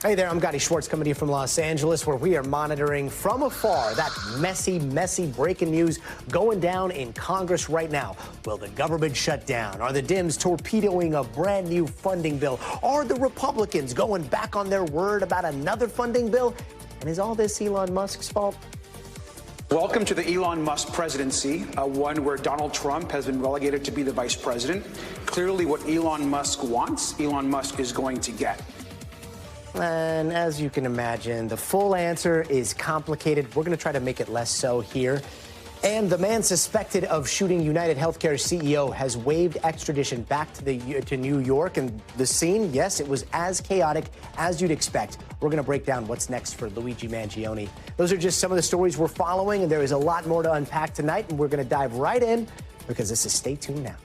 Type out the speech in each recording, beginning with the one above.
Hey there, I'm Gadi Schwartz coming to you from Los Angeles, where we are monitoring from afar that messy breaking news going down in Congress right now. Will the government shut down? Are the Dems torpedoing a brand new funding bill? Are the Republicans going back on their word about another funding bill? And is all this Elon Musk's fault? Welcome to the Elon Musk presidency, one where Donald Trump has been relegated to be the vice president. Clearly what Elon Musk wants, Elon Musk is going to get. And as you can imagine, the full answer is complicated. We're going to try to make it less so here. And the man suspected of shooting United Healthcare's CEO has waived extradition back to New York. And the scene, yes, it was as chaotic as you'd expect. We're going to break down what's next for Luigi Mangione. Those are just some of the stories we're following, and there is a lot more to unpack tonight. And we're going to dive right in because this is Stay Tuned Now.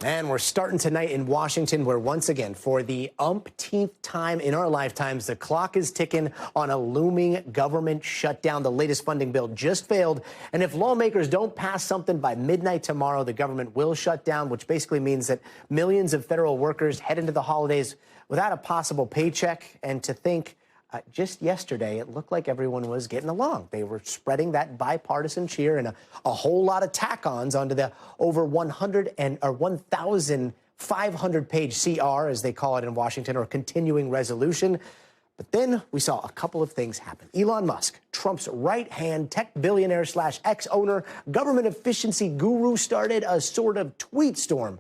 And we're starting tonight in Washington, where once again, for the umpteenth time in our lifetimes, the clock is ticking on a looming government shutdown. The latest funding bill just failed. And if lawmakers don't pass something by midnight tomorrow, the government will shut down, which basically means that millions of federal workers head into the holidays without a possible paycheck. And to think, just yesterday, it looked like everyone was getting along. They were spreading that bipartisan cheer and a whole lot of tack-ons onto the over 1,500-page CR, as they call it in Washington, or continuing resolution. But then we saw a couple of things happen. Elon Musk, Trump's right-hand tech billionaire / ex-owner, government efficiency guru, started a sort of tweet storm,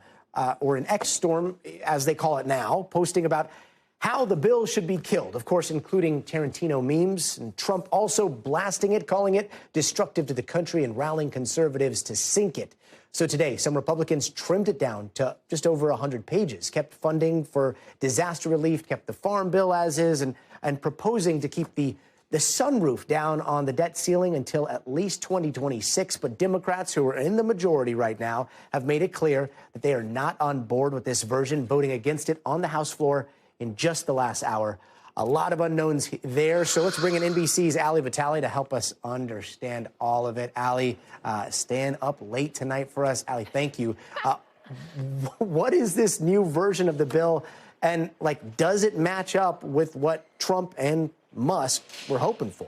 or an X-storm, as they call it now, posting about how the bill should be killed, of course, including Tarantino memes, and Trump also blasting it, calling it destructive to the country and rallying conservatives to sink it. So today, some Republicans trimmed it down to just over 100 pages, kept funding for disaster relief, kept the farm bill as is, and proposing to keep the sunroof down on the debt ceiling until at least 2026. But Democrats, who are in the majority right now, have made it clear that they are not on board with this version, voting against it on the House floor in just the last hour. A lot of unknowns there. So let's bring in NBC's Ali Vitale to help us understand all of it. Ali, staying up late tonight for us. Ali, thank you. What is this new version of the bill? And, does it match up with what Trump and Musk were hoping for?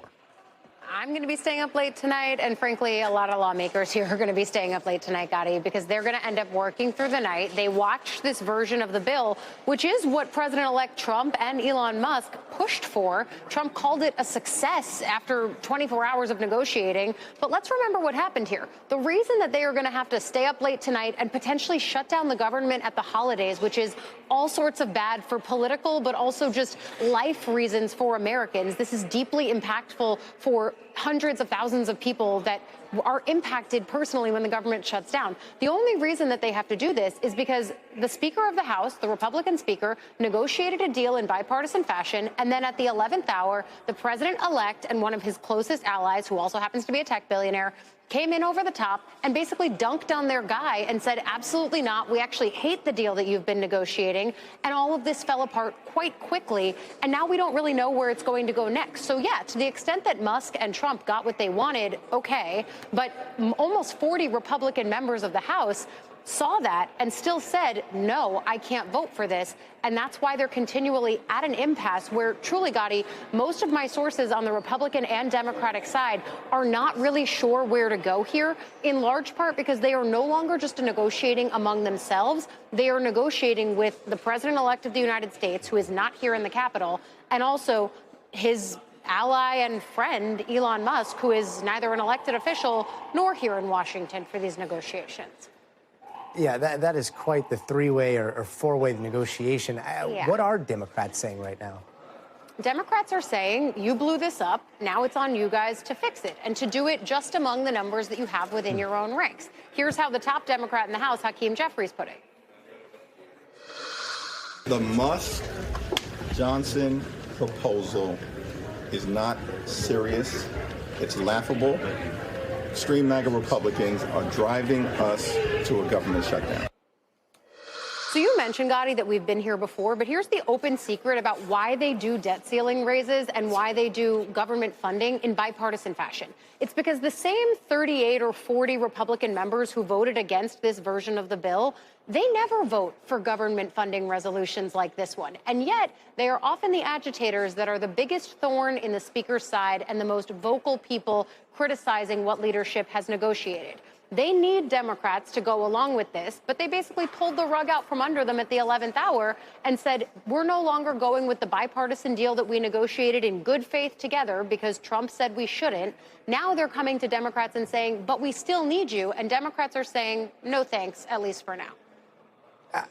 I'm going to be staying up late tonight, and frankly, a lot of lawmakers here are going to be staying up late tonight, Gadi, because they're going to end up working through the night. They watched this version of the bill, which is what President-elect Trump and Elon Musk pushed for. Trump called it a success after 24 hours of negotiating. But let's remember what happened here. The reason that they are going to have to stay up late tonight and potentially shut down the government at the holidays, which is all sorts of bad for political, but also just life reasons for Americans. This is deeply impactful for hundreds of thousands of people that are impacted personally when the government shuts down. The only reason that they have to do this is because the Speaker of the House, the Republican Speaker, negotiated a deal in bipartisan fashion, and then at the 11th hour, the president-elect and one of his closest allies, who also happens to be a tech billionaire, came in over the top and basically dunked on their guy and said, absolutely not. We actually hate the deal that you've been negotiating. And all of this fell apart quite quickly. And now we don't really know where it's going to go next. So, yeah, to the extent that Musk and Trump got what they wanted, OK. But almost 40 Republican members of the House saw that and still said, no, I can't vote for this. And that's why they're continually at an impasse where, truly, Gadi, most of my sources on the Republican and Democratic side are not really sure where to go here, in large part because they are no longer just negotiating among themselves. They are negotiating with the president-elect of the United States, who is not here in the Capitol, and also his ally and friend, Elon Musk, who is neither an elected official nor here in Washington for these negotiations. Yeah, that is quite the three-way or four-way negotiation. Yeah. What are Democrats saying right now? Democrats are saying, you blew this up, now it's on you guys to fix it, and to do it just among the numbers that you have within your own ranks. Here's how the top Democrat in the House, Hakeem Jeffries, put it. The Musk-Johnson proposal is not serious. It's laughable. Extreme MAGA Republicans are driving us to a government shutdown. So you mentioned, Gadi, that we've been here before, but here's the open secret about why they do debt ceiling raises and why they do government funding in bipartisan fashion. It's because the same 38 or 40 Republican members who voted against this version of the bill, they never vote for government funding resolutions like this one. And yet they are often the agitators that are the biggest thorn in the speaker's side and the most vocal people criticizing what leadership has negotiated. They need Democrats to go along with this, but they basically pulled the rug out from under them at the 11th hour and said, we're no longer going with the bipartisan deal that we negotiated in good faith together because Trump said we shouldn't. Now they're coming to Democrats and saying, but we still need you. And Democrats are saying, no thanks, at least for now.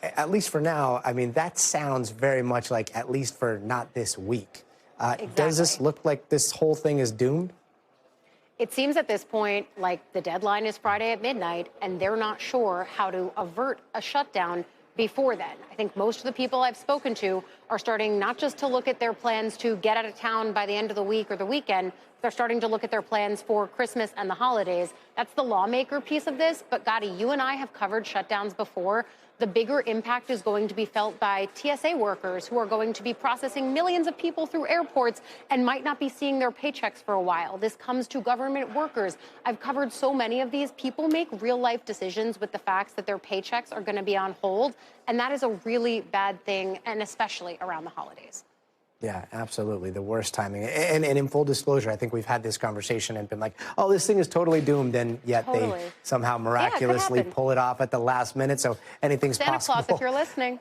At least for now, I mean, that sounds very much like at least for not this week. Exactly. Does this look like this whole thing is doomed? It seems at this point like the deadline is Friday at midnight, and they're not sure how to avert a shutdown before then. I think most of the people I've spoken to are starting not just to look at their plans to get out of town by the end of the week or the weekend, they're starting to look at their plans for Christmas and the holidays. That's the lawmaker piece of this. But Gadi, you and I have covered shutdowns before. The bigger impact is going to be felt by TSA workers who are going to be processing millions of people through airports and might not be seeing their paychecks for a while. This comes to government workers. I've covered so many of these. People make real life decisions with the facts that their paychecks are going to be on hold. And that is a really bad thing, and especially around the holidays. Yeah, absolutely. The worst timing. And in full disclosure, I think we've had this conversation and been like, oh, this thing is totally doomed. And yet they somehow miraculously pull it off at the last minute. So anything's possible. Santa Claus, if you're listening.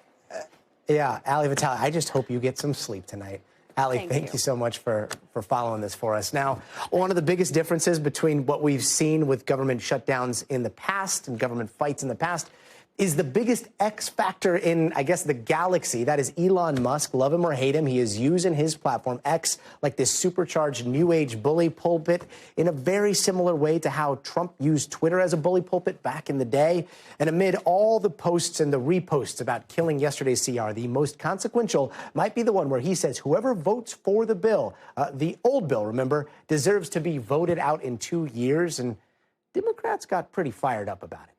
Yeah, Ali Vitale, I just hope you get some sleep tonight. Ali, thank you so much for following this for us. Now, one of the biggest differences between what we've seen with government shutdowns in the past and government fights in the past is the biggest X factor in, I guess, the galaxy. That is Elon Musk. Love him or hate him, he is using his platform, X, like this supercharged new age bully pulpit in a very similar way to how Trump used Twitter as a bully pulpit back in the day. And amid all the posts and the reposts about killing yesterday's CR, the most consequential might be the one where he says whoever votes for the bill, the old bill, remember, deserves to be voted out in 2 years. And Democrats got pretty fired up about it.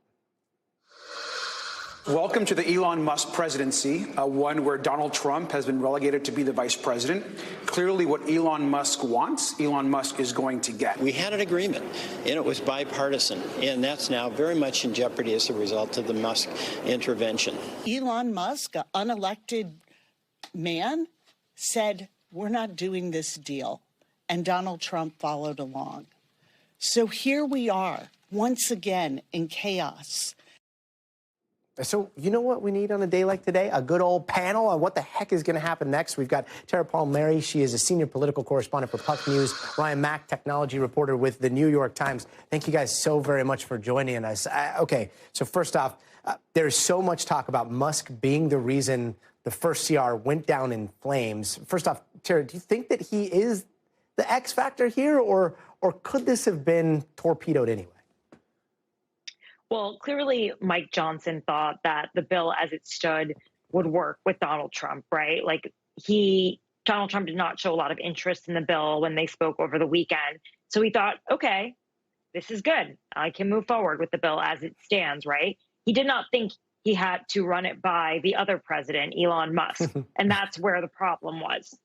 Welcome to the Elon Musk presidency, one where Donald Trump has been relegated to be the vice president. Clearly what Elon Musk wants, Elon Musk is going to get. We had an agreement, and it was bipartisan, and that's now very much in jeopardy as a result of the Musk intervention. Elon Musk, an unelected man, said, we're not doing this deal, and Donald Trump followed along. So here we are, once again, in chaos. So you know what we need on a day like today? A good old panel on what the heck is going to happen next. We've got Tara Palmieri. She is a senior political correspondent for Puck News. Ryan Mack, technology reporter with the New York Times. Thank you guys so very much for joining us. Okay, so first off, there's so much talk about Musk being the reason the first CR went down in flames. First off, Tara, do you think that he is the X factor here, or could this have been torpedoed anyway? Well, clearly, Mike Johnson thought that the bill as it stood would work with Donald Trump, right? Like Donald Trump did not show a lot of interest in the bill when they spoke over the weekend. So he thought, okay, this is good. I can move forward with the bill as it stands, right? He did not think he had to run it by the other president, Elon Musk. And that's where the problem was.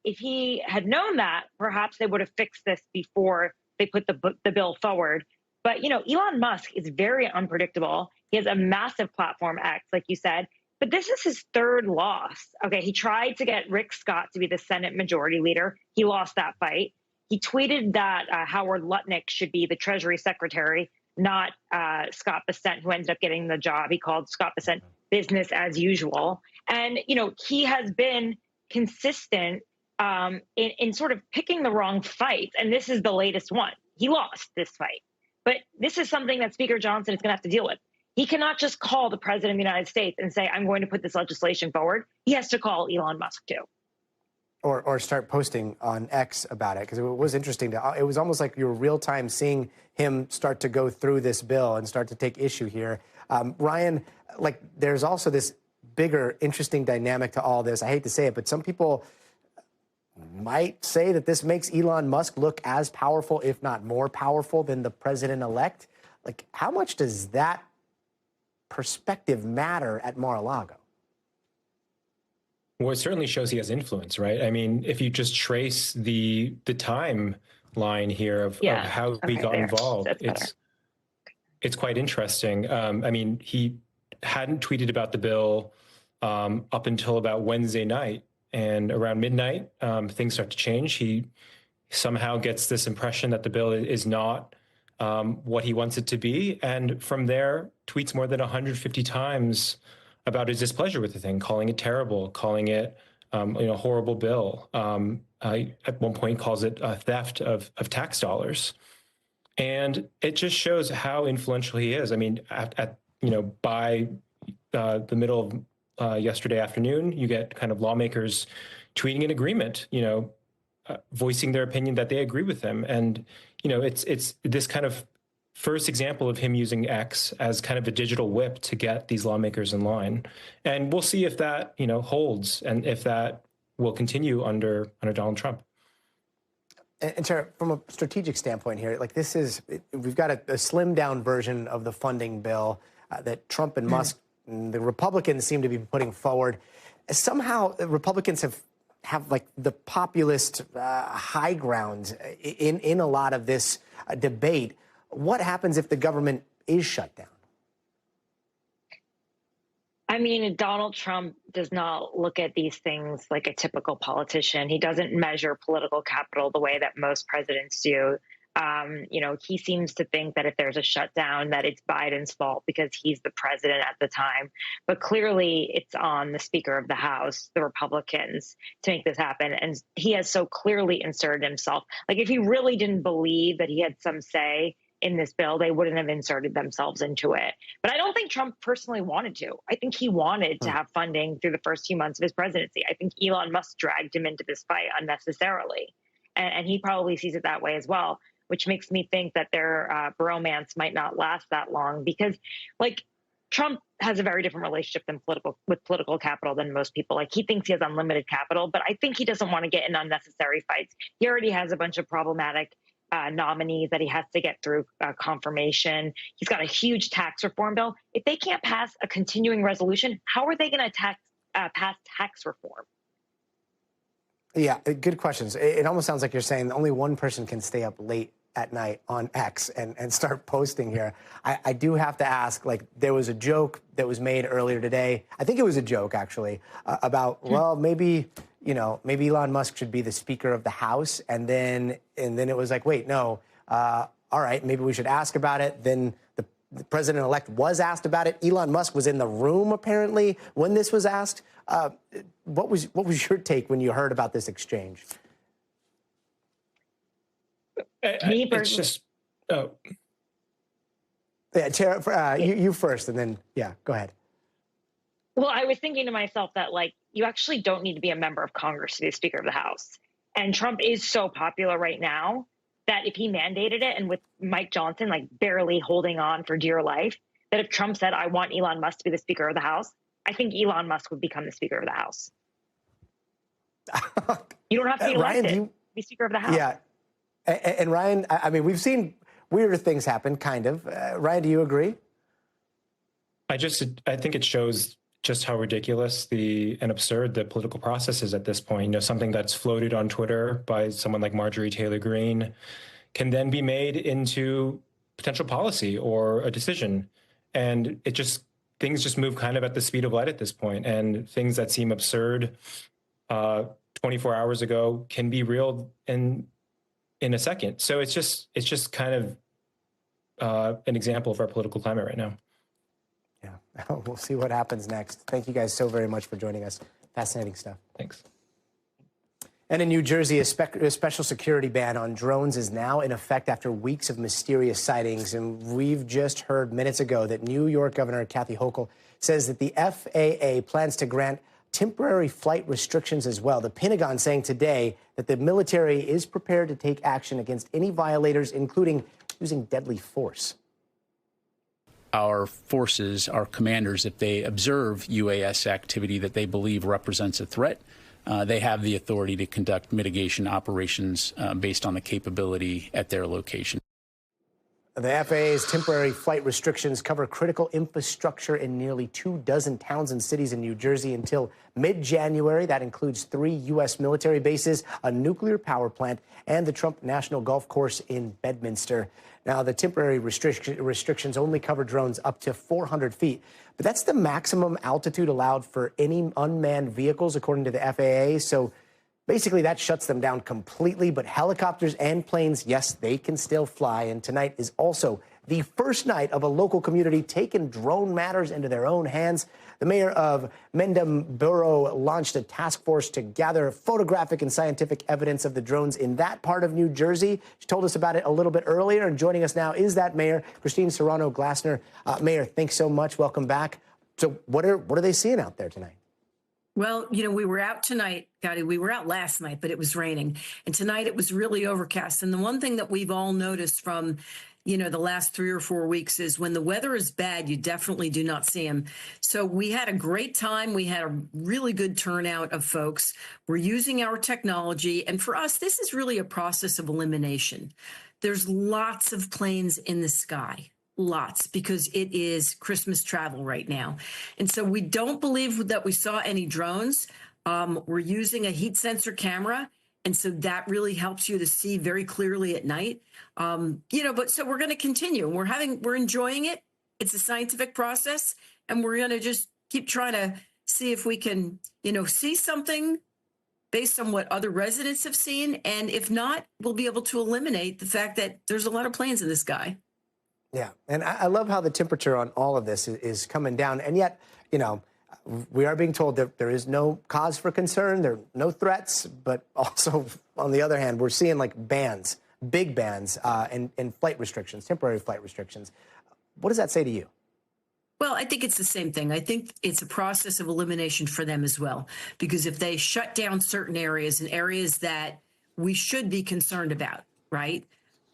If he had known that, perhaps they would have fixed this before they put the bill forward. But, you know, Elon Musk is very unpredictable. He has a massive platform, X, like you said. But this is his third loss. Okay, he tried to get Rick Scott to be the Senate Majority Leader. He lost that fight. He tweeted that Howard Lutnick should be the Treasury Secretary, not Scott Bessent, who ended up getting the job. He called Scott Bessent business as usual. And, you know, he has been consistent in sort of picking the wrong fights. And this is the latest one. He lost this fight. But this is something that Speaker Johnson is going to have to deal with. He cannot just call the president of the United States and say, I'm going to put this legislation forward. He has to call Elon Musk, too. Or start posting on X about it, because it was interesting. It was almost like you were real time seeing him start to go through this bill and start to take issue here. Ryan, like, there's also this bigger, interesting dynamic to all this. I hate to say it, but some people might say that this makes Elon Musk look as powerful, if not more powerful, than the president-elect. Like, how much does that perspective matter at Mar-a-Lago? Well, it certainly shows he has influence, right? I mean, if you just trace the timeline here of how he got involved, it's quite interesting. I mean, he hadn't tweeted about the bill up until about Wednesday night, and around midnight, things start to change. He somehow gets this impression that the bill is not what he wants it to be, and from there, tweets more than 150 times about his displeasure with the thing, calling it terrible, calling it a horrible bill. At one point, calls it a theft of tax dollars, and it just shows how influential he is. I mean, by the middle of yesterday afternoon, you get kind of lawmakers tweeting an agreement, voicing their opinion that they agree with him, and it's this kind of first example of him using X as kind of a digital whip to get these lawmakers in line. And we'll see if that, holds and if that will continue under Donald Trump. And Chair, from a strategic standpoint here, we've got a slimmed down version of the funding bill that Trump and Musk, and the Republicans seem to be putting forward. Somehow Republicans have like the populist high ground in a lot of this debate. What happens if the government is shut down? I mean, Donald Trump does not look at these things like a typical politician. He doesn't measure political capital the way that most presidents do. He seems to think that if there's a shutdown, that it's Biden's fault because he's the president at the time. But clearly, it's on the Speaker of the House, the Republicans, to make this happen. And he has so clearly inserted himself. Like, if he really didn't believe that he had some say in this bill, they wouldn't have inserted themselves into it. But I don't think Trump personally wanted to. I think he wanted to have funding through the first few months of his presidency. I think Elon Musk dragged him into this fight unnecessarily. And he probably sees it that way as well, which makes me think that their bromance might not last that long because, Trump has a very different relationship with political capital than most people. Like, he thinks he has unlimited capital, but I think he doesn't want to get in unnecessary fights. He already has a bunch of problematic nominees that he has to get through confirmation. He's got a huge tax reform bill. If they can't pass a continuing resolution, how are they going to pass tax reform? Yeah, good questions. It almost sounds like you're saying only one person can stay up late at night on X and start posting here. I do have to ask, there was a joke that was made earlier today. I think it was a joke, actually, about, well, maybe Elon Musk should be the Speaker of the House. And then it was like, wait, no. All right, maybe we should ask about it. Then the president-elect was asked about it. Elon Musk was in the room, apparently, when this was asked. What was your take when you heard about this exchange? It's just, oh. Yeah, Chair, you first, and then, go ahead. Well, I was thinking to myself that, you actually don't need to be a member of Congress to be Speaker of the House. And Trump is so popular right now that if he mandated it, and with Mike Johnson, barely holding on for dear life, that if Trump said, I want Elon Musk to be the Speaker of the House, I think Elon Musk would become the Speaker of the House. You don't have to be elected to be Speaker of the House. Yeah. And Ryan, I mean, we've seen weirder things happen, kind of. Ryan, do you agree? I think it shows just how ridiculous and absurd the political process is at this point. Something that's floated on Twitter by someone like Marjorie Taylor Greene can then be made into potential policy or a decision. And things just move kind of at the speed of light at this point. And things that seem absurd 24 hours ago can be real in a second. So it's just kind of an example of our political climate right now. Yeah, we'll see what happens next. Thank you guys so very much for joining us. Fascinating stuff. Thanks. And in New Jersey, a special security ban on drones is now in effect after weeks of mysterious sightings. And we've just heard minutes ago that New York Governor Kathy Hochul says that the FAA plans to grant temporary flight restrictions as well. The Pentagon saying today that the military is prepared to take action against any violators, including using deadly force. Our forces, our commanders, if they observe UAS activity that they believe represents a threat, they have the authority to conduct mitigation operations based on the capability at their location. The FAA's temporary flight restrictions cover critical infrastructure in nearly 24 towns and cities in New Jersey until mid-January. That includes 3 U.S. military bases, a nuclear power plant, and the Trump National Golf Course in Bedminster. Now, the temporary restrictions only cover drones up to 400 feet, but that's the maximum altitude allowed for any unmanned vehicles, according to the FAA. So basically, that shuts them down completely. But helicopters and planes, yes, they can still fly. And tonight is also the first night of a local community taking drone matters into their own hands. The mayor of Mendham Borough launched a task force to gather photographic and scientific evidence of the drones in that part of New Jersey. She told us about it a little bit earlier. And joining us now is that mayor, Christine Serrano-Glasner. Mayor, thanks so much. Welcome back. So what are they seeing out there tonight? Well, you know, we were out tonight, Gadi. We were out last night, but it was raining. And tonight it was really overcast. And the one thing that we've all noticed from, you know, the last 3 or 4 weeks is when the weather is bad, you definitely do not see them. So we had a great time. We had a really good turnout of folks. We're using our technology. And for us, this is really a process of elimination. There's lots of planes in the sky. Lots, because it is Christmas travel right now. And so we don't believe that we saw any drones. We're using a heat sensor camera. And so that really helps you to see very clearly at night. You know, but so we're going to continue. We're enjoying it. It's a scientific process. And we're going to just keep trying to see if we can, you know, see something based on what other residents have seen. And if not, we'll be able to eliminate the fact that there's a lot of planes in the sky. Yeah, and I love how the temperature on all of this is coming down. And yet, you know, we are being told that there is no cause for concern. There are no threats. But also, on the other hand, we're seeing like bans, big bans, and flight restrictions, temporary flight restrictions. What does that say to you? Well, I think it's the same thing. I think it's a process of elimination for them as well, because if they shut down certain areas and areas that we should be concerned about, right?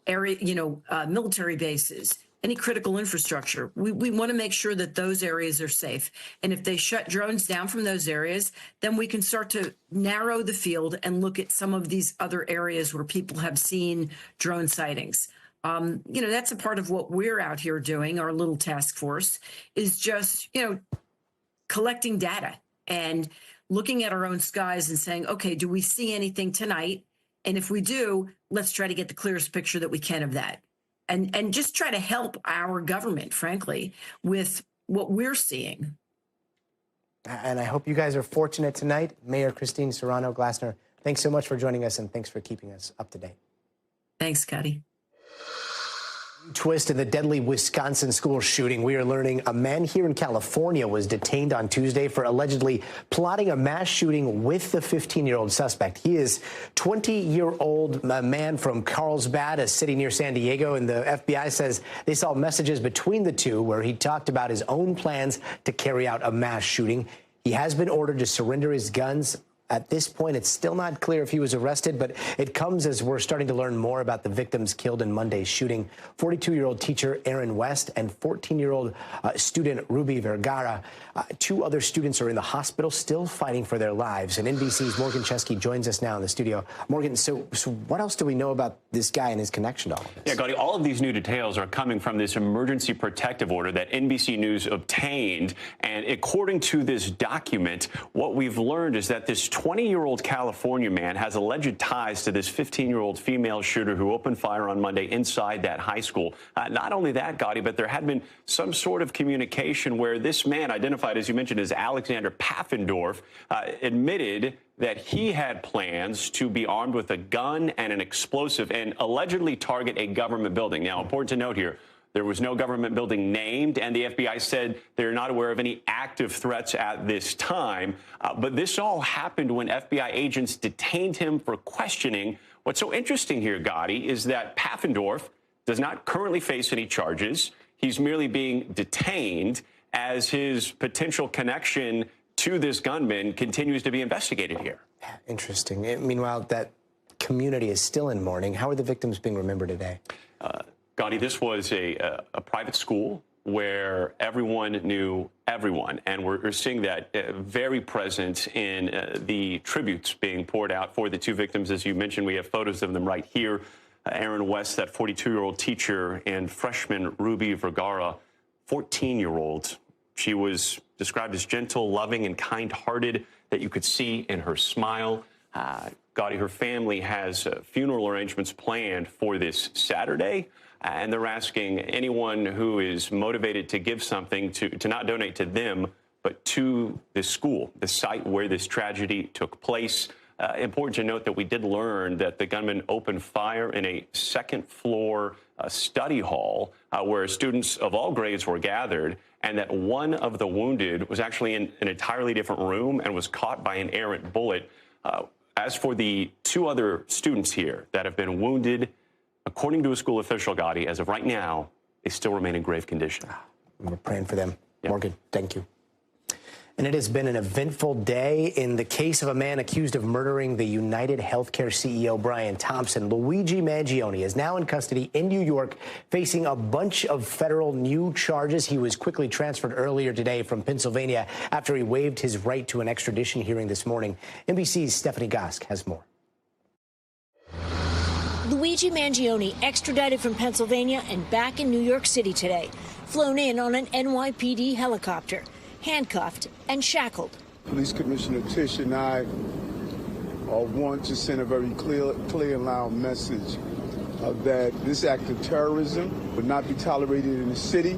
Military bases, any critical infrastructure. We want to make sure that those areas are safe. And if they shut drones down from those areas, then we can start to narrow the field and look at some of these other areas where people have seen drone sightings. You know, that's a part of what we're out here doing. Our little task force is just, you know, collecting data and looking at our own skies and saying, okay, do we see anything tonight? And if we do, let's try to get the clearest picture that we can of that. And just try to help our government, frankly, with what we're seeing. And I hope you guys are fortunate tonight. Mayor Christine Serrano-Glasner, thanks so much for joining us, and thanks for keeping us up to date. Thanks, Gadi. Twist in the deadly Wisconsin school shooting. We are learning a man here in California was detained on Tuesday for allegedly plotting a mass shooting with the 15-year-old suspect. He is 20-year-old man from Carlsbad, a city near San Diego, and the FBI says they saw messages between the two where he talked about his own plans to carry out a mass shooting. He has been ordered to surrender his guns. At this point, it's still not clear if he was arrested, but it comes as we're starting to learn more about the victims killed in Monday's shooting. 42-year-old teacher Aaron West and 14-year-old student Ruby Vergara. 2 other students are in the hospital still fighting for their lives. And NBC's Morgan Chesky joins us now in the studio. Morgan, so what else do we know about this guy and his connection to all of this? Yeah, Gadi, all of these new details are coming from this emergency protective order that NBC News obtained. And according to this document, what we've learned is that this 20-year-old California man has alleged ties to this 15-year-old female shooter who opened fire on Monday inside that high school. Not only that, Gadi, but there had been some sort of communication where this man, identified, as you mentioned, as Alexander Pfaffendorf, admitted that he had plans to be armed with a gun and an explosive and allegedly target a government building. Now, important to note here, there was no government building named, and the FBI said they're not aware of any active threats at this time. But this all happened when FBI agents detained him for questioning. What's so interesting here, Gadi, is that Pfaffendorf does not currently face any charges. He's merely being detained as his potential connection to this gunman continues to be investigated here. Interesting. Meanwhile, that community is still in mourning. How are the victims being remembered today? Gadi, this was a private school where everyone knew everyone, and we're seeing that very present in the tributes being poured out for the 2 victims. As you mentioned, we have photos of them right here. Aaron West, that 42-year-old teacher, and freshman Ruby Vergara, 14-year-old. She was described as gentle, loving, and kind-hearted that you could see in her smile. Gadi, her family has funeral arrangements planned for this Saturday, and they're asking anyone who is motivated to give something to not donate to them, but to this school, the site where this tragedy took place. Important to note that we did learn that the gunman opened fire in a second-floor study hall where students of all grades were gathered, and that one of the wounded was actually in an entirely different room and was caught by an errant bullet. As for the two other students here that have been wounded, according to a school official, Gadi, as of right now, they still remain in grave condition. We're praying for them. Yep. Morgan, thank you. And it has been an eventful day in the case of a man accused of murdering the United Healthcare CEO Brian Thompson. Luigi Mangione is now in custody in New York, facing a bunch of federal new charges. He was quickly transferred earlier today from Pennsylvania after he waived his right to an extradition hearing this morning. NBC's Stephanie Gosk has more. Luigi Mangione extradited from Pennsylvania and back in New York City today, flown in on an NYPD helicopter, handcuffed and shackled. Police Commissioner Tish and I want to send a very clear and loud message that this act of terrorism would not be tolerated in the city.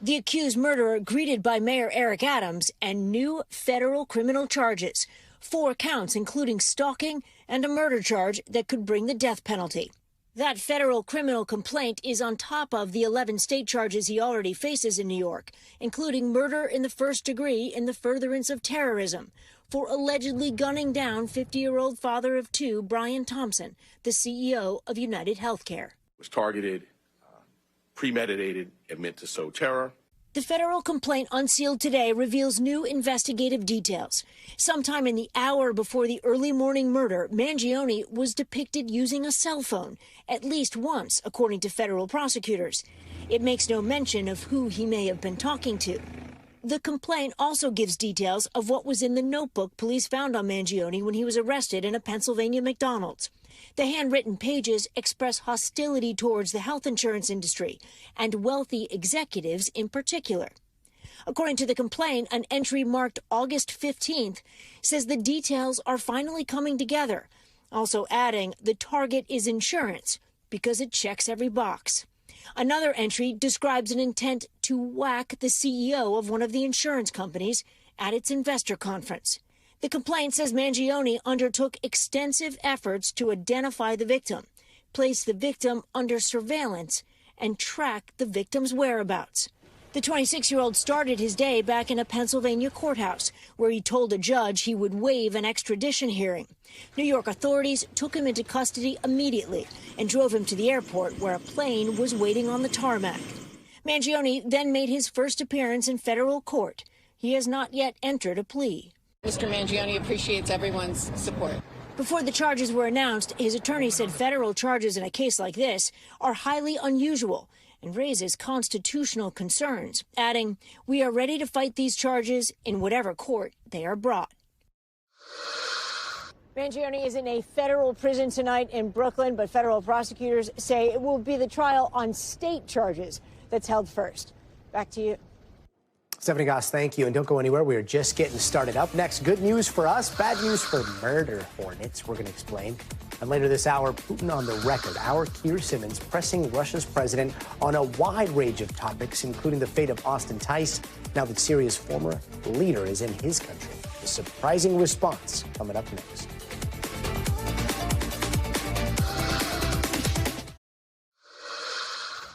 The accused murderer greeted by Mayor Eric Adams and new federal criminal charges, 4 counts including stalking and a murder charge that could bring the death penalty. That federal criminal complaint is on top of the 11 state charges he already faces in New York, including murder in the first degree in the furtherance of terrorism for allegedly gunning down 50-year-old father of 2, Brian Thompson, the CEO of United Healthcare. It was targeted, premeditated, and meant to sow terror. The federal complaint unsealed today reveals new investigative details. Sometime in the hour before the early morning murder, Mangione was depicted using a cell phone at least once, according to federal prosecutors. It makes no mention of who he may have been talking to. The complaint also gives details of what was in the notebook police found on Mangione when he was arrested in a Pennsylvania McDonald's. The handwritten pages express hostility towards the health insurance industry and wealthy executives in particular. According to the complaint, an entry marked August 15th says the details are finally coming together, also adding the target is insurance because it checks every box. Another entry describes an intent to whack the CEO of one of the insurance companies at its investor conference. The complaint says Mangione undertook extensive efforts to identify the victim, place the victim under surveillance, and track the victim's whereabouts. The 26-year-old started his day back in a Pennsylvania courthouse, where he told a judge he would waive an extradition hearing. New York authorities took him into custody immediately and drove him to the airport, where a plane was waiting on the tarmac. Mangione then made his first appearance in federal court. He has not yet entered a plea. Mr. Mangione appreciates everyone's support. Before the charges were announced, his attorney said federal charges in a case like this are highly unusual and raises constitutional concerns, adding, "We are ready to fight these charges in whatever court they are brought." Mangione is in a federal prison tonight in Brooklyn, but federal prosecutors say it will be the trial on state charges that's held first. Back to you. Stephanie Goss, thank you. And don't go anywhere. We are just getting started. Up next, good news for us, bad news for murder hornets. We're going to explain. And later this hour, Putin on the record. Our Keir Simmons pressing Russia's president on a wide range of topics, including the fate of Austin Tice, now that Syria's former leader is in his country. The surprising response coming up next.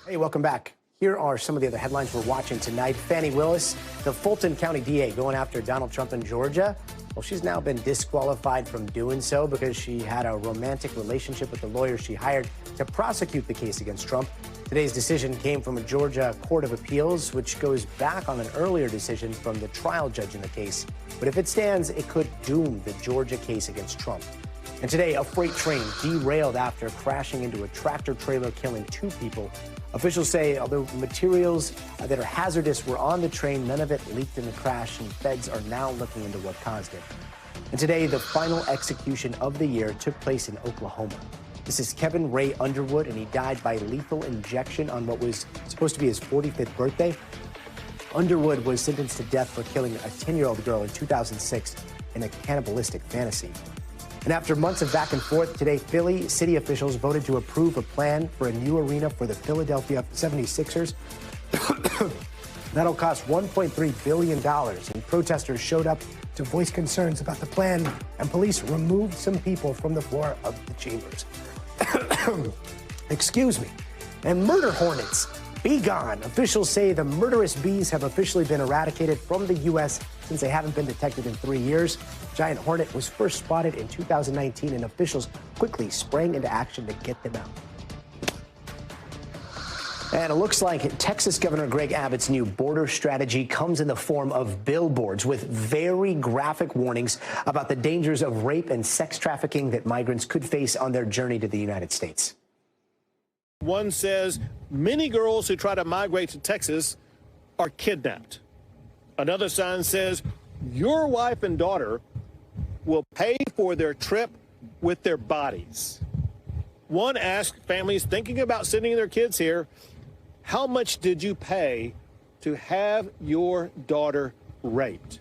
Hey, welcome back. Here are some of the other headlines we're watching tonight. Fani Willis, the Fulton County DA, going after Donald Trump in Georgia. Well, she's now been disqualified from doing so because she had a romantic relationship with the lawyer she hired to prosecute the case against Trump. Today's decision came from a Georgia Court of Appeals, which goes back on an earlier decision from the trial judge in the case. But if it stands, it could doom the Georgia case against Trump. And today, a freight train derailed after crashing into a tractor trailer, killing 2 people. Officials say although materials that are hazardous were on the train, none of it leaked in the crash, and feds are now looking into what caused it. And today, the final execution of the year took place in Oklahoma. This is Kevin Ray Underwood, and he died by lethal injection on what was supposed to be his 45th birthday. Underwood was sentenced to death for killing a 10-year-old girl in 2006 in a cannibalistic fantasy. And after months of back and forth, today, Philly city officials voted to approve a plan for a new arena for the Philadelphia 76ers. That'll cost $1.3 billion, and protesters showed up to voice concerns about the plan, and police removed some people from the floor of the chambers. Excuse me. And murder hornets, be gone. Officials say the murderous bees have officially been eradicated from the U.S. since they haven't been detected in 3 years. Giant hornet was first spotted in 2019, and officials quickly sprang into action to get them out. And it looks like Texas Governor Greg Abbott's new border strategy comes in the form of billboards with very graphic warnings about the dangers of rape and sex trafficking that migrants could face on their journey to the United States. One says many girls who try to migrate to Texas are kidnapped. Another sign says your wife and daughter will pay for their trip with their bodies. One asked families thinking about sending their kids here, how much did you pay to have your daughter raped?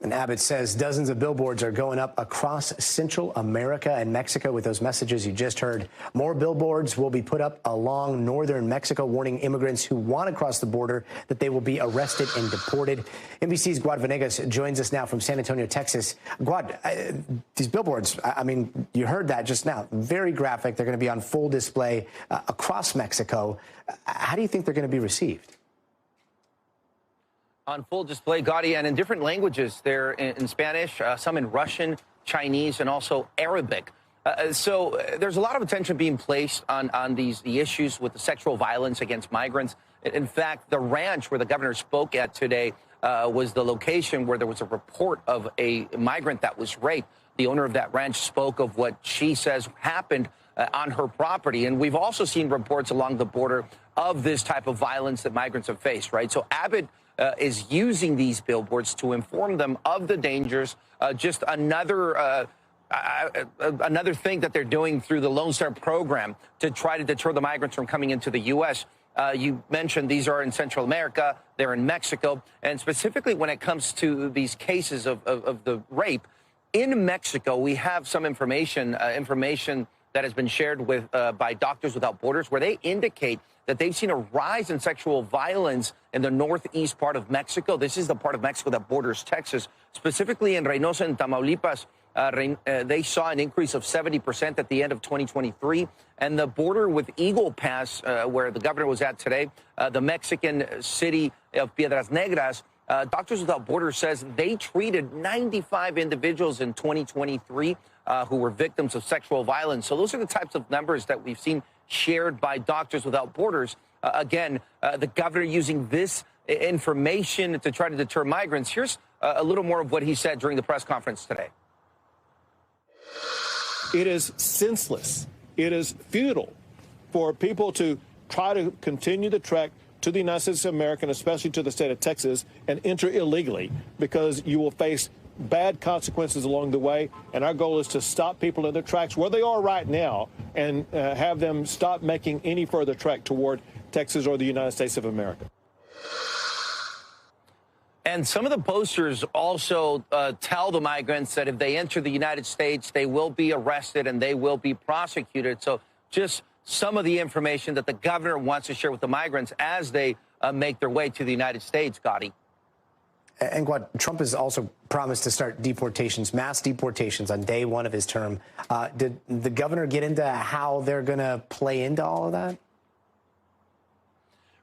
And Abbott says dozens of billboards are going up across Central America and Mexico with those messages you just heard. More billboards will be put up along northern Mexico, warning immigrants who want to cross the border that they will be arrested and deported. NBC's Gadi Venegas joins us now from San Antonio, Texas. Gadi, these billboards, I mean, you heard that just now. Very graphic. They're going to be on full display across Mexico. How do you think they're going to be received? On full display, Gadi, and in different languages. They're in Spanish, some in Russian, Chinese, and also Arabic. So there's a lot of attention being placed on the issues with the sexual violence against migrants. In fact, the ranch where the governor spoke at today was the location where there was a report of a migrant that was raped. The owner of that ranch spoke of what she says happened on her property. And we've also seen reports along the border of this type of violence that migrants have faced, right? So Abbott is using these billboards to inform them of the dangers. Just another thing that they're doing through the Lone Star program to try to deter the migrants from coming into the U.S. You mentioned these are in Central America, they're in Mexico, and specifically when it comes to these cases of the rape, in Mexico, we have some information that has been shared with by Doctors Without Borders, where they indicate that they've seen a rise in sexual violence in the northeast part of Mexico. This is the part of Mexico that borders Texas, specifically in Reynosa and Tamaulipas. They saw an increase of 70% at the end of 2023. And the border with Eagle Pass, where the governor was at today, the Mexican city of Piedras Negras, Doctors Without Borders says they treated 95 individuals in 2023 who were victims of sexual violence. So those are the types of numbers that we've seen shared by Doctors Without Borders. Again, the governor using this information to try to deter migrants. Here's a little more of what he said during the press conference today. It is senseless. It is futile for people to try to continue the trek to the United States of America, and especially to the state of Texas, and enter illegally, because you will face bad consequences along the way. And our goal is to stop people in their tracks where they are right now and have them stop making any further trek toward Texas or the United States of America. And some of the posters also tell the migrants that if they enter the United States, they will be arrested and they will be prosecuted. So just some of the information that the governor wants to share with the migrants as they make their way to the United States, Gadi. And Trump has also promised to start deportations, mass deportations on day one of his term. Did the governor get into how they're going to play into all of that?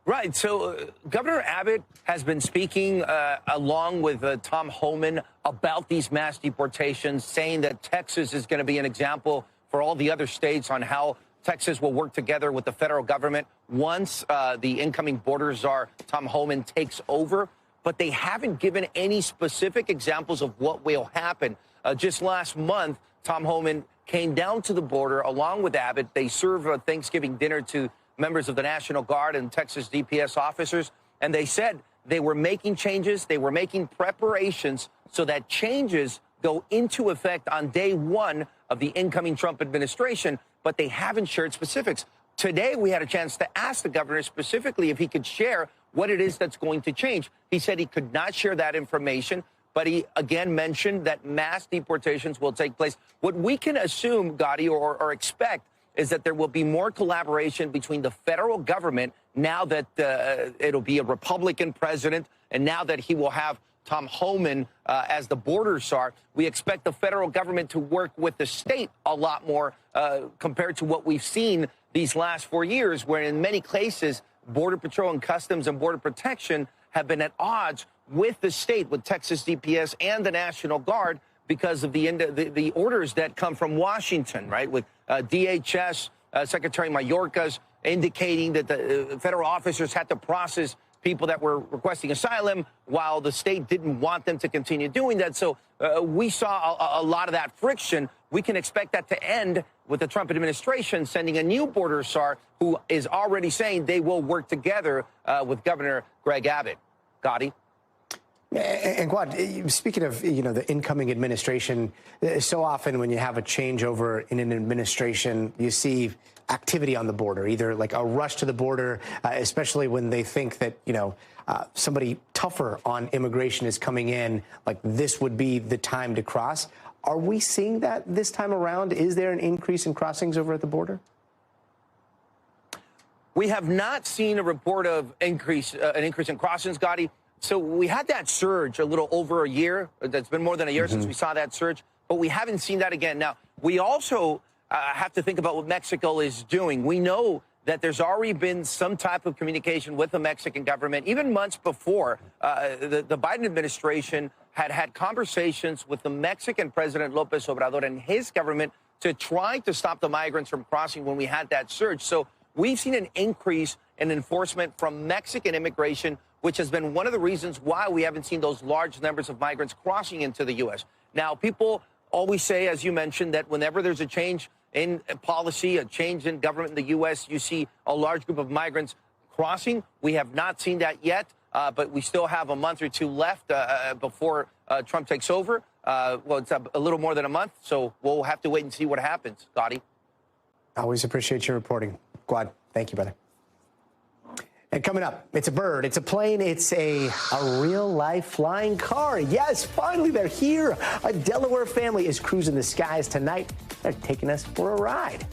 Right. So Governor Abbott has been speaking along with Tom Homan about these mass deportations, saying that Texas is going to be an example for all the other states on how Texas will work together with the federal government once the incoming border czar, Tom Homan, takes over. But they haven't given any specific examples of what will happen. Just last month, Tom Homan came down to the border along with Abbott. They served a Thanksgiving dinner to members of the National Guard and Texas DPS officers. And they said they were making changes. They were making preparations so that changes go into effect on day one of the incoming Trump administration. but they haven't shared specifics. Today, we had a chance to ask the governor specifically if he could share what it is that's going to change. He said he could not share that information, but he again mentioned that mass deportations will take place. What we can assume, Gadi, or expect, is that there will be more collaboration between the federal government now that it'll be a Republican president, and now that he will have Tom Homan as the border czar. We expect the federal government to work with the state a lot more compared to what we've seen these last 4 years, where in many cases, Border Patrol and Customs and Border Protection have been at odds with the state, with Texas DPS and the National Guard, because of the orders that come from Washington, right? With DHS, Secretary Mayorkas indicating that the federal officers had to process people that were requesting asylum while the state didn't want them to continue doing that. So we saw a lot of that friction. We can expect that to end with the Trump administration sending a new border czar who is already saying they will work together with Governor Greg Abbott. Gadi? And Gad, speaking of, the incoming administration, so often when you have a changeover in an administration, you see activity on the border, either like a rush to the border, especially when they think that, somebody tougher on immigration is coming in, like this would be the time to cross. Are we seeing that this time around? Is there an increase in crossings over at the border? We have not seen a report of an increase in crossings, Gadi. So we had that surge a little over a year. That's been more than a year since we saw that surge, but we haven't seen that again. Now, we also have to think about what Mexico is doing. We know that there's already been some type of communication with the Mexican government. Even months before, the Biden administration had conversations with the Mexican President Lopez Obrador and his government to try to stop the migrants from crossing when we had that surge. So we've seen an increase in enforcement from Mexican immigration, which has been one of the reasons why we haven't seen those large numbers of migrants crossing into the U.S. Now, people always say, as you mentioned, that whenever there's a change in policy, a change in government in the U.S., you see a large group of migrants crossing. We have not seen that yet, but we still have a month or two left before Trump takes over. Well, it's a little more than a month, so we'll have to wait and see what happens. Gadi? Always appreciate your reporting. Gad, thank you, brother. And coming up, it's a bird, it's a plane, it's a real-life flying car. Yes, finally they're here. A Delaware family is cruising the skies tonight. They're taking us for a ride.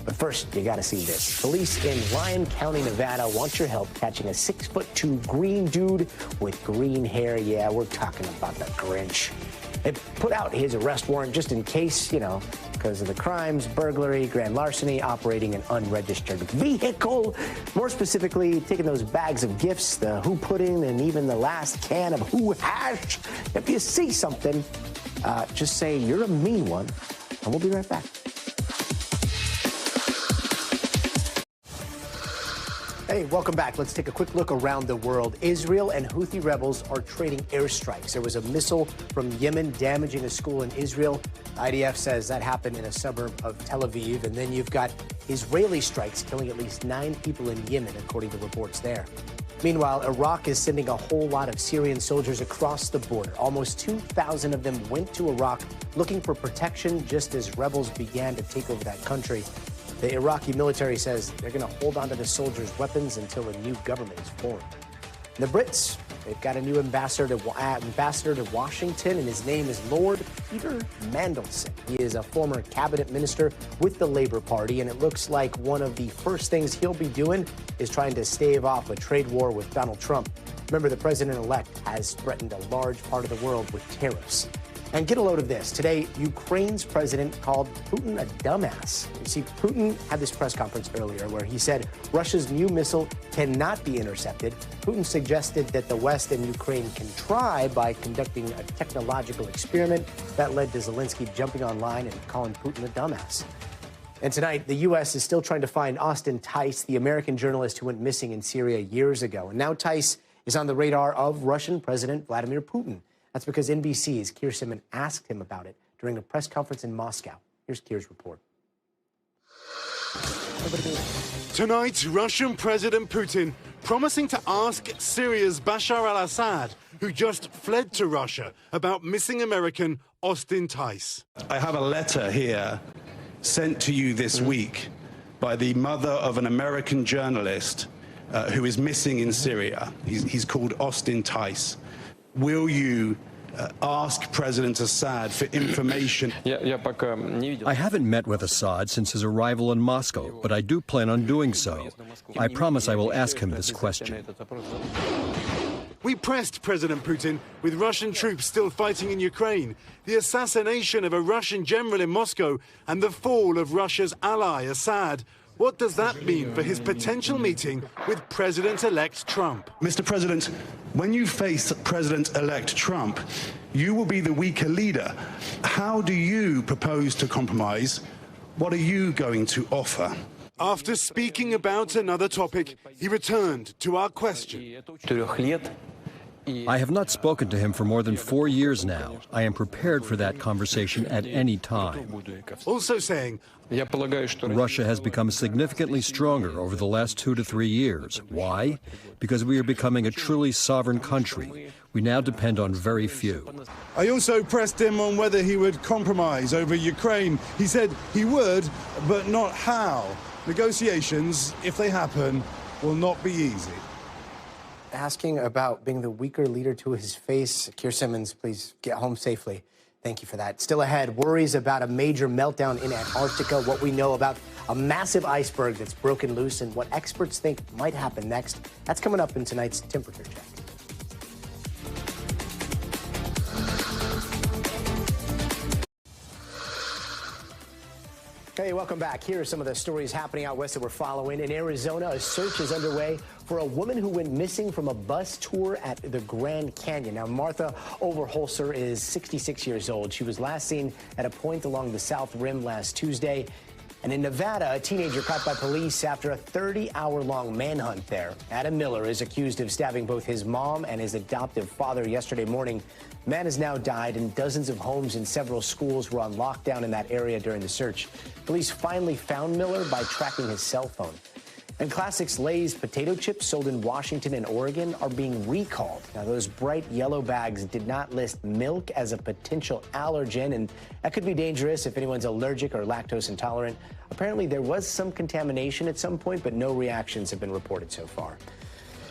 But first, you got to see this. Police in Lyon County, Nevada want your help catching a 6'2" green dude with green hair. Yeah, we're talking about the Grinch. They put out his arrest warrant just in case, because of the crimes, burglary, grand larceny, operating an unregistered vehicle. More specifically, taking those bags of gifts, the Who pudding, and even the last can of Who hash. If you see something, just say you're a mean one, and we'll be right back. Hey, welcome back. Let's take a quick look around the world. Israel and Houthi rebels are trading airstrikes. There was a missile from Yemen damaging a school in Israel. IDF says that happened in a suburb of Tel Aviv. And then you've got Israeli strikes killing at least 9 people in Yemen, according to reports there. Meanwhile, Iraq is sending a whole lot of Syrian soldiers across the border. Almost 2,000 of them went to Iraq looking for protection just as rebels began to take over that country. The Iraqi military says they're going to hold on to the soldiers' weapons until a new government is formed. The Brits, they've got a new ambassador to Washington, and his name is Lord Peter Mandelson. He is a former cabinet minister with the Labour Party, and it looks like one of the first things he'll be doing is trying to stave off a trade war with Donald Trump. Remember, the president-elect has threatened a large part of the world with tariffs. And get a load of this. Today, Ukraine's president called Putin a dumbass. You see, Putin had this press conference earlier where he said Russia's new missile cannot be intercepted. Putin suggested that the West and Ukraine can try by conducting a technological experiment. That led to Zelensky jumping online and calling Putin a dumbass. And tonight, the U.S. is still trying to find Austin Tice, the American journalist who went missing in Syria years ago. And now Tice is on the radar of Russian President Vladimir Putin. That's because NBC's Keir Simon asked him about it during a press conference in Moscow. Here's Keir's report. Tonight, Russian President Putin promising to ask Syria's Bashar al-Assad, who just fled to Russia, about missing American Austin Tice. I have a letter here sent to you this week by the mother of an American journalist who is missing in Syria. He's called Austin Tice. Will you ask President Assad for information? I haven't met with Assad since his arrival in Moscow, but I do plan on doing so. I promise I will ask him this question. We pressed President Putin with Russian troops still fighting in Ukraine, the assassination of a Russian general in Moscow, and the fall of Russia's ally, Assad. What does that mean for his potential meeting with President-elect Trump? Mr. President, when you face President-elect Trump, you will be the weaker leader. How do you propose to compromise? What are you going to offer? After speaking about another topic, he returned to our question. I have not spoken to him for more than 4 years now. I am prepared for that conversation at any time. Also saying, Russia has become significantly stronger over the last 2 to 3 years. Why? Because we are becoming a truly sovereign country. We now depend on very few. I also pressed him on whether he would compromise over Ukraine. He said he would, but not how. Negotiations, if they happen, will not be easy. Asking about being the weaker leader to his face. Keir Simmons, please get home safely. Thank you for that. Still ahead, worries about a major meltdown in Antarctica, what we know about a massive iceberg that's broken loose, and what experts think might happen next. That's coming up in tonight's Temperature Check. Hey, welcome back. Here are some of the stories happening out west that we're following. In Arizona, a search is underway for a woman who went missing from a bus tour at the Grand Canyon. Now, Martha Overholser is 66 years old. She was last seen at a point along the South Rim last Tuesday. And in Nevada, a teenager caught by police after a 30-hour-long manhunt there. Adam Miller is accused of stabbing both his mom and his adoptive father yesterday morning. The man has now died, and dozens of homes and several schools were on lockdown in that area during the search. Police finally found Miller by tracking his cell phone. And Classics Lay's potato chips sold in Washington and Oregon are being recalled. Now, those bright yellow bags did not list milk as a potential allergen, and that could be dangerous if anyone's allergic or lactose intolerant. Apparently, there was some contamination at some point, but no reactions have been reported so far.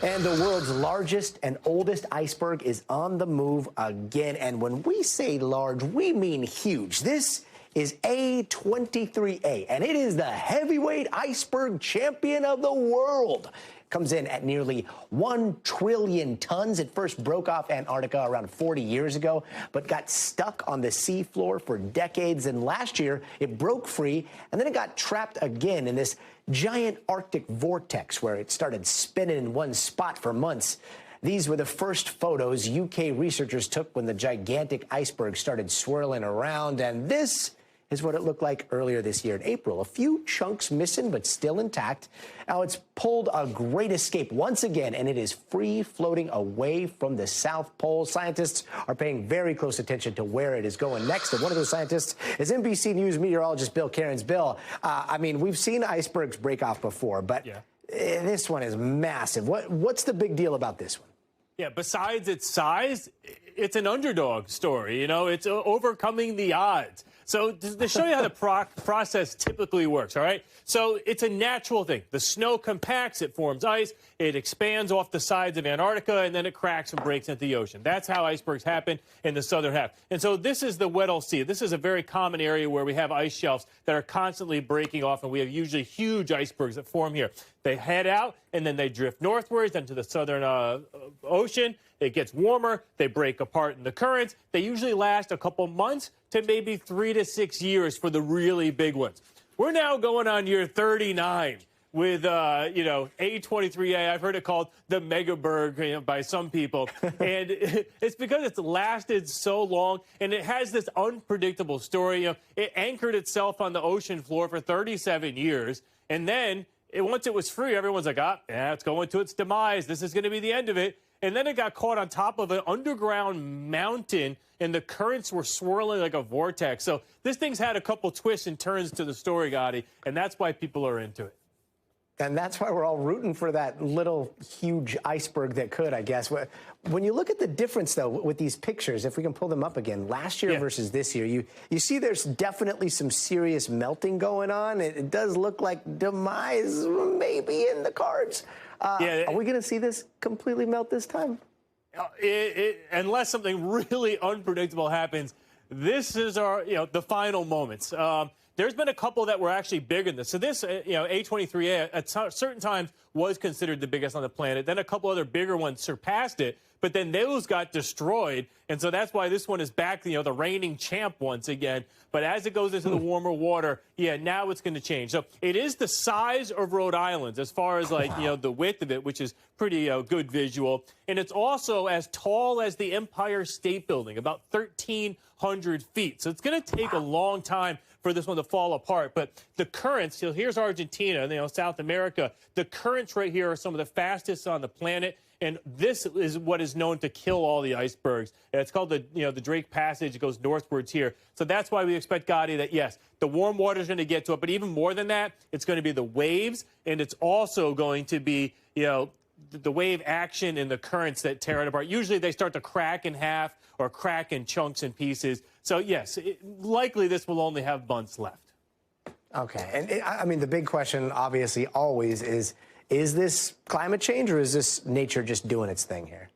And the world's largest and oldest iceberg is on the move again. And when we say large, we mean huge. This is A23A, and it is the heavyweight iceberg champion of the world. Comes in at nearly 1 trillion tons. It first broke off Antarctica around 40 years ago, but got stuck on the seafloor for decades. And last year, it broke free, and then it got trapped again in this giant Arctic vortex where it started spinning in one spot for months. These were the first photos UK researchers took when the gigantic iceberg started swirling around, and this is what it looked like earlier this year in April. A few chunks missing, but still intact. Now it's pulled a great escape once again, and it is free floating away from the South Pole. Scientists are paying very close attention to where it is going next. And one of those scientists is NBC News meteorologist Bill Cairns. Bill, I mean, we've seen icebergs break off before, but this one is massive. What's the big deal about this one? Yeah, besides its size, it's an underdog story. You know, it's overcoming the odds. So to show you how the process typically works, all right? So it's a natural thing. The snow compacts, it forms ice, it expands off the sides of Antarctica, and then it cracks and breaks into the ocean. That's how icebergs happen in the southern half. And so this is the Weddell Sea. This is a very common area where we have ice shelves that are constantly breaking off, and we have usually huge icebergs that form here. They head out, and then they drift northwards into the southern ocean. It gets warmer. They break apart in the currents. They usually last a couple months to maybe 3 to 6 years for the really big ones. We're now going on year 39 with, A23A. I've heard it called the Megaberg by some people. And it's because it's lasted so long, and it has this unpredictable story. It anchored itself on the ocean floor for 37 years, and then once it was free, everyone's like, it's going to its demise. This is going to be the end of it. And then it got caught on top of an underground mountain, and the currents were swirling like a vortex. So this thing's had a couple twists and turns to the story, Gadi, and that's why people are into it. And that's why we're all rooting for that little huge iceberg that could, I guess. When you look at the difference, though, with these pictures, if we can pull them up again, last year versus this year, you see there's definitely some serious melting going on. It does look like demise maybe in the cards. Are we going to see this completely melt this time? Unless something really unpredictable happens, this is our, the final moments. There's been a couple that were actually bigger than this. So this, A23A at certain times was considered the biggest on the planet. Then a couple other bigger ones surpassed it, but then those got destroyed. And so that's why this one is back, the reigning champ once again. But as it goes into the warmer water, now it's going to change. So it is the size of Rhode Island as far as the width of it, which is pretty good visual. And it's also as tall as the Empire State Building, about 1,300 feet. So it's going to take a long time for this one to fall apart. But the currents, here's Argentina, South America. The currents right here are some of the fastest on the planet. And this is what is known to kill all the icebergs. And it's called the Drake Passage. It goes northwards here. So that's why we expect, Gadi, that, yes, the warm water is going to get to it. But even more than that, it's going to be the waves. And it's also going to be, the wave action and the currents that tear it apart. Usually they start to crack in half or crack in chunks and pieces. So, yes, likely this will only have months left. Okay. And, I mean, the big question, obviously, always is this climate change or is this nature just doing its thing here?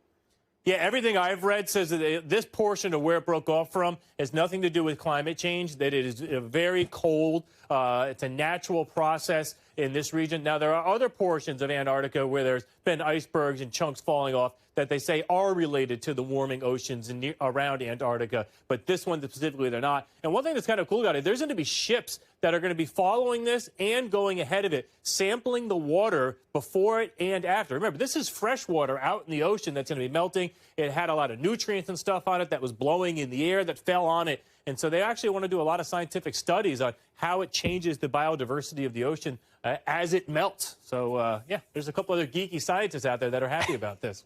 Yeah, everything I've read says that this portion of where it broke off from has nothing to do with climate change, that it is very cold. It's a natural process in this region. Now, there are other portions of Antarctica where there's been icebergs and chunks falling off that they say are related to the warming oceans around Antarctica. But this one specifically, they're not. And one thing that's kind of cool about it, there's going to be ships that are going to be following this and going ahead of it, sampling the water before it and after. Remember, this is fresh water out in the ocean that's going to be melting. It had a lot of nutrients and stuff on it that was blowing in the air that fell on it. And so they actually want to do a lot of scientific studies on how it changes the biodiversity of the ocean as it melts. So, there's a couple other geeky scientists out there that are happy about this.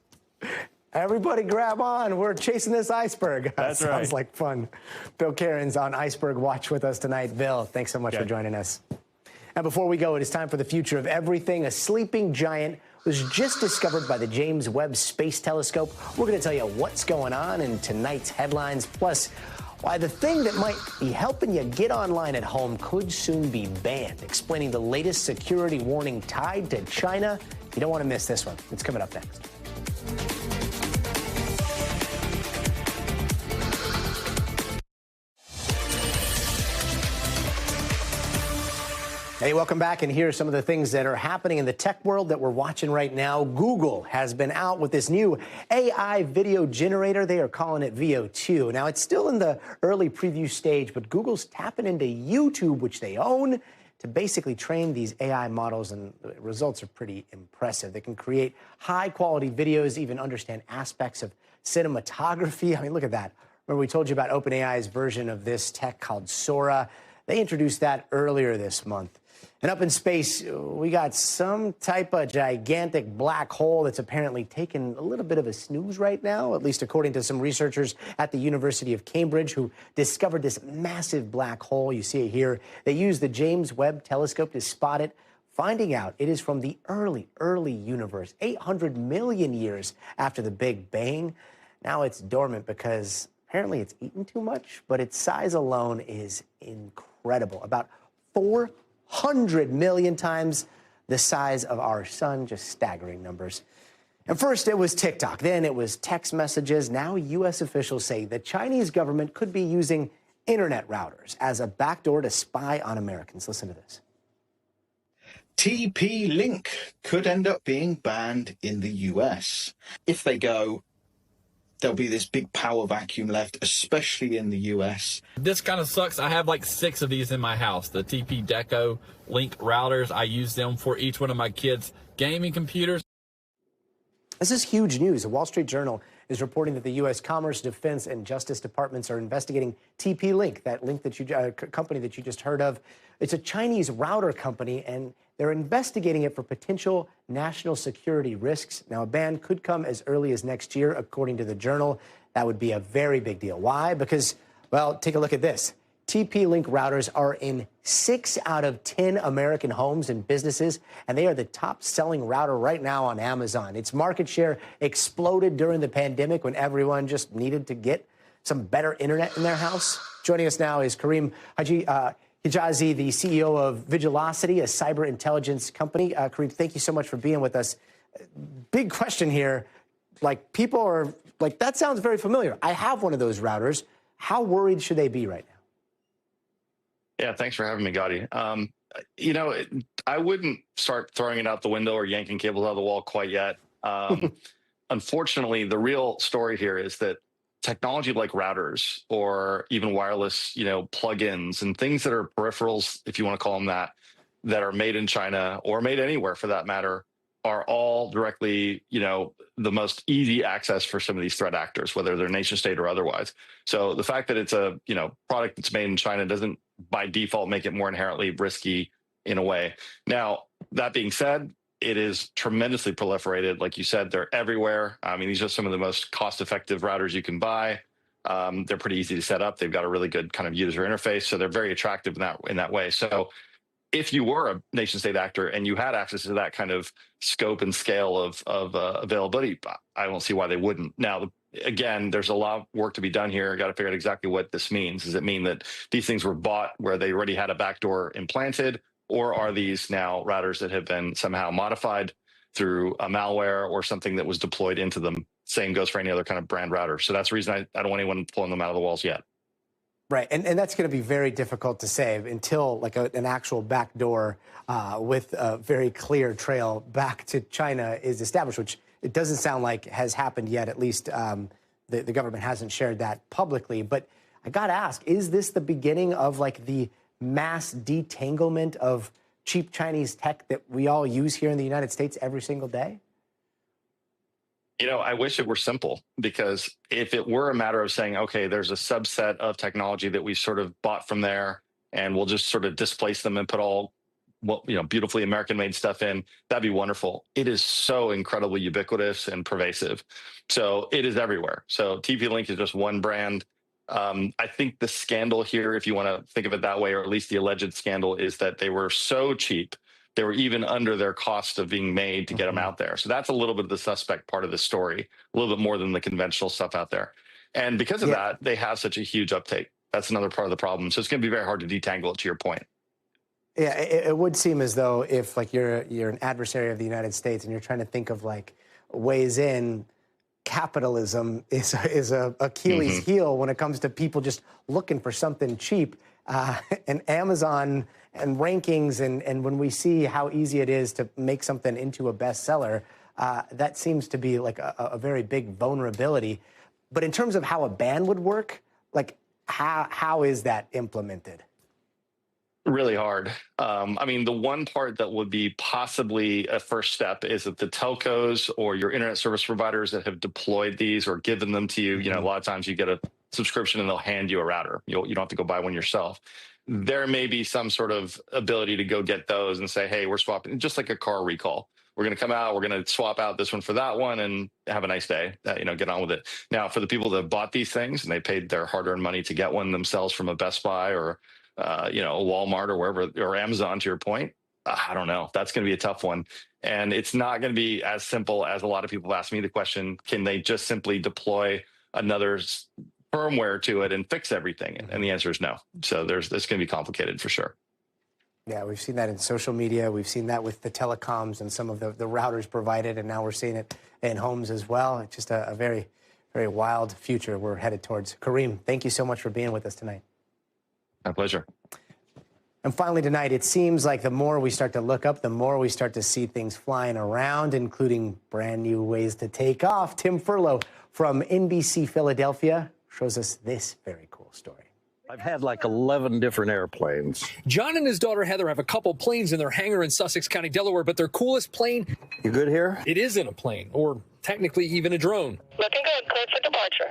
Everybody grab on. We're chasing this iceberg. That's right. Sounds like fun. Bill Caron's on Iceberg Watch with us tonight. Bill, thanks so much for joining us. And before we go, it is time for the future of everything. A sleeping giant was just discovered by the James Webb Space Telescope. We're going to tell you what's going on in tonight's headlines, plus why the thing that might be helping you get online at home could soon be banned, explaining the latest security warning tied to China. You don't want to miss this one. It's coming up next. Hey, welcome back. And here are some of the things that are happening in the tech world that we're watching right now. Google has been out with this new AI video generator. They are calling it VO2. Now, it's still in the early preview stage, but Google's tapping into YouTube, which they own, to basically train these AI models, and the results are pretty impressive. They can create high-quality videos, even understand aspects of cinematography. I mean, look at that. Remember, we told you about OpenAI's version of this tech called Sora. They introduced that earlier this month. And up in space, we got some type of gigantic black hole that's apparently taking a little bit of a snooze right now, at least according to some researchers at the University of Cambridge who discovered this massive black hole. You see it here. They used the James Webb Telescope to spot it, finding out it is from the early universe, 800 million years after the Big Bang. Now it's dormant because apparently it's eaten too much, but its size alone is incredible. About 400 million times the size of our sun, just staggering numbers. And first it was TikTok, then it was text messages. Now U.S. officials say the Chinese government could be using internet routers as a backdoor to spy on Americans. Listen to this. TP-Link could end up being banned in the US. If they go, there'll be this big power vacuum left, especially in the US. This kind of sucks. I have like 6 of these in my house, the TP Link routers. I use them for each one of my kids' gaming computers. This is huge news. The Wall Street Journal is reporting that the U.S. Commerce, Defense, and Justice Departments are investigating TP-Link, that link that company that you just heard of. It's a Chinese router company, and they're investigating it for potential national security risks. Now, a ban could come as early as next year, according to the Journal. That would be a very big deal. Why? Because, well, take a look at this. TP-Link routers are in 6 out of 10 American homes and businesses, and they are the top-selling router right now on Amazon. Its market share exploded during the pandemic when everyone just needed to get some better internet in their house. Joining us now is Karim Hijazi, the CEO of Vigilocity, a cyber intelligence company. Karim, thank you so much for being with us. Big question here. Like, people are like, that sounds very familiar. I have one of those routers. How worried should they be right now? Yeah, thanks for having me, Gadi. You know, I wouldn't start throwing it out the window or yanking cables out of the wall quite yet. Unfortunately, the real story here is that technology like routers or even wireless, plugins and things that are peripherals, if you want to call them that are made in China or made anywhere for that matter, are all directly, the most easy access for some of these threat actors, whether they're nation state or otherwise. So the fact that it's a, product that's made in China doesn't by default make it more inherently risky in a way. Now, that being said, it is tremendously proliferated. Like you said, they're everywhere. I mean, these are some of the most cost-effective routers you can buy. They're pretty easy to set up. They've got a really good kind of user interface, so they're very attractive in that way. So if you were a nation state actor and you had access to that kind of scope and scale of availability, I don't see why they wouldn't. Now, again, there's a lot of work to be done here. Got to figure out exactly what this means. Does it mean that these things were bought where they already had a backdoor implanted, or are these now routers that have been somehow modified through a malware or something that was deployed into them? Same goes for any other kind of brand router. So that's the reason I don't want anyone pulling them out of the walls yet. Right, and that's going to be very difficult to say until like an actual backdoor with a very clear trail back to China is established, which it doesn't sound like has happened yet. At least the government hasn't shared that publicly. But I got to ask, is this the beginning of like the mass detanglement of cheap Chinese tech that we all use here in the United States every single day? I wish it were simple, because if it were a matter of saying, okay, there's a subset of technology that we sort of bought from there and we'll just sort of displace them and put all, beautifully American made stuff in, that'd be wonderful. It is so incredibly ubiquitous and pervasive. So it is everywhere. So TP-Link is just one brand. I think the scandal here, if you want to think of it that way, or at least the alleged scandal, is that they were so cheap. They were even under their cost of being made to get them out there. So that's a little bit of the suspect part of the story, a little bit more than the conventional stuff out there. And because of that, they have such a huge uptake. That's another part of the problem. So it's going to be very hard to detangle it, to your point. Yeah, it would seem as though if like you're an adversary of the United States and you're trying to think of like ways in, capitalism is a Achilles heel when it comes to people just looking for something cheap. And Amazon and rankings, and when we see how easy it is to make something into a bestseller, that seems to be like a very big vulnerability. But in terms of how a ban would work, like how is that implemented? Really hard. I mean, the one part that would be possibly a first step is that the telcos or your internet service providers that have deployed these or given them to you, a lot of times you get a subscription and they'll hand you a router. You don't have to go buy one yourself. There may be some sort of ability to go get those and say, hey, we're swapping, just like a car recall. We're going to come out, we're going to swap out this one for that one and have a nice day, get on with it. Now, for the people that bought these things and they paid their hard-earned money to get one themselves from a Best Buy or, a Walmart or wherever, or Amazon, to your point, I don't know. That's going to be a tough one. And it's not going to be as simple as a lot of people have asked me the question, can they just simply deploy another firmware to it and fix everything? And the answer is no. So that's going to be complicated for sure. Yeah, we've seen that in social media. We've seen that with the telecoms and some of the routers provided, and now we're seeing it in homes as well. It's just a very, very wild future we're headed towards. Karim, thank you so much for being with us tonight. My pleasure. And finally tonight, it seems like the more we start to look up, the more we start to see things flying around, including brand new ways to take off. Tim Furlow from NBC Philadelphia shows us this very cool story. I've had like 11 different airplanes. John and his daughter Heather have a couple planes in their hangar in Sussex County, Delaware, but their coolest plane... You good here? It isn't a plane, or technically even a drone. Looking good. Cleared for departure.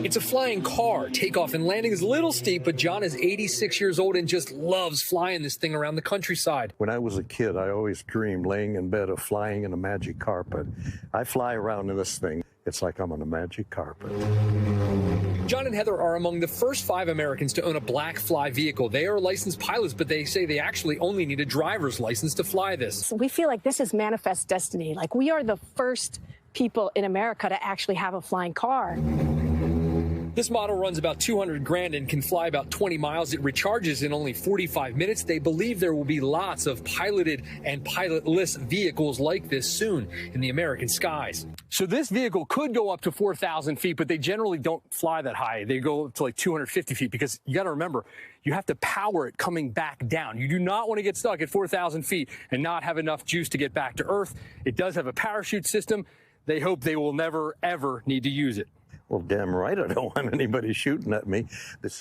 It's a flying car. Takeoff and landing is a little steep, but John is 86 years old and just loves flying this thing around the countryside. When I was a kid, I always dreamed laying in bed of flying in a magic carpet. I fly around in this thing. It's like I'm on a magic carpet. John and Heather are among the first 5 Americans to own a black fly vehicle. They are licensed pilots, but they say they actually only need a driver's license to fly this. We feel like this is manifest destiny. Like we are the first people in America to actually have a flying car. This model runs about $200,000 and can fly about 20 miles. It recharges in only 45 minutes. They believe there will be lots of piloted and pilotless vehicles like this soon in the American skies. So this vehicle could go up to 4,000 feet, but they generally don't fly that high. They go up to like 250 feet because you got to remember, you have to power it coming back down. You do not want to get stuck at 4,000 feet and not have enough juice to get back to Earth. It does have a parachute system. They hope they will never, ever need to use it. Well, damn right I don't want anybody shooting at me.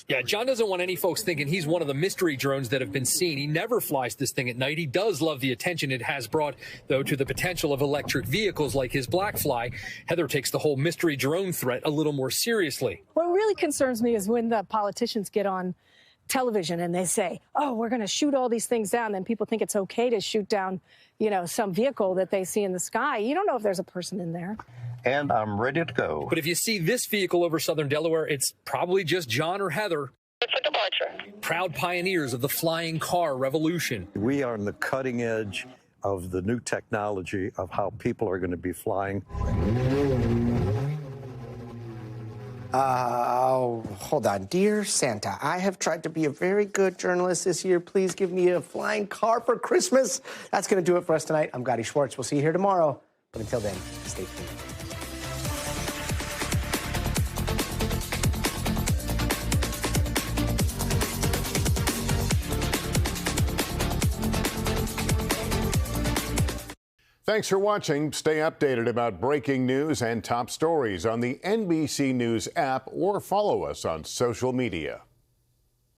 Yeah, John doesn't want any folks thinking he's one of the mystery drones that have been seen. He never flies this thing at night. He does love the attention it has brought, though, to the potential of electric vehicles like his Blackfly. Heather takes the whole mystery drone threat a little more seriously. What really concerns me is when the politicians get on television and they say, oh, we're going to shoot all these things down. Then people think it's okay to shoot down, some vehicle that they see in the sky. You don't know if there's a person in there. And I'm ready to go. But if you see this vehicle over southern Delaware, it's probably just John or Heather. For departure. Proud pioneers of the flying car revolution. We are on the cutting edge of the new technology of how people are going to be flying. Hold on. Dear Santa, I have tried to be a very good journalist this year. Please give me a flying car for Christmas. That's going to do it for us tonight. I'm Gadi Schwartz. We'll see you here tomorrow. But until then, stay tuned. Thanks for watching. Stay updated about breaking news and top stories on the NBC News app or follow us on social media.